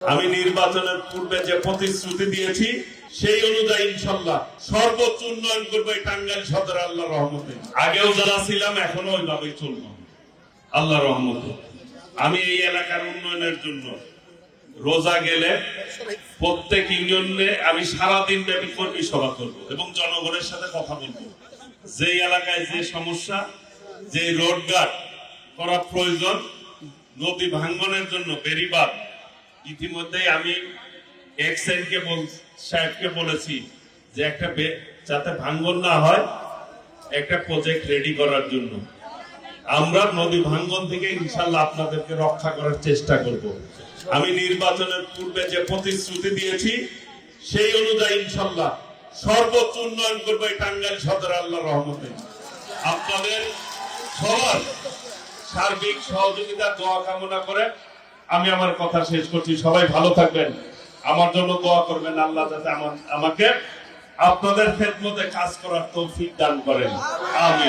আমি নির্বাচনের পূর্বে যে প্রতিশ্রুতি দিয়েছি সেই অনুযায়ী ইনশাআল্লাহ সর্বোচ্চ উন্নয়ন করবো এই টাঙ্গাইল সদর আল্লাহর রহমতে। আগেও যারা ছিলাম এখনো ওইভাবেই চলবো আল্লাহর রহমতে। আমি এই এলাকার উন্নয়নের জন্য রোজা গেলে প্রত্যেক ইউনিয়নে আমি সারাদিন ব্যাপী কর্মী সভা করবো এবং জনগণের সাথে কথা বলবো। যে এলাকায় যে সমস্যা, যে রোডঘাট করা প্রয়োজন, নদী ভাঙ্গনের জন্য বেরিবাদ, ইতিমধ্যেই আমি সাহেবকে বলেছি যে একটা যাতে ভাঙ্গন না হয় একটা প্রজেক্ট রেডি করার জন্য। আমরা নদী ভাঙ্গন থেকে ইনশাল্লাহ আপনাদেরকে রক্ষা করার চেষ্টা করব। আমি নির্বাচনের পূর্বে যে প্রতিশ্রুতি দিয়েছি সেই অনুযায়ী ইনশাল্লাহ সর্বোচ্চ উন্নয়ন করবো এই টাঙ্গাইল সদর আল্লাহর রহমতে। আপনাদের সবার সার্বিক সহযোগিতা দোয়া কামনা করে আমি আমার কথা শেষ করছি। সবাই ভালো থাকবেন, আমার জন্য দোয়া করবেন, আল্লাহ যাতে আমাকে আপনাদের খেদমতে কাজ করার তৌফিক দান করেন। আমিন।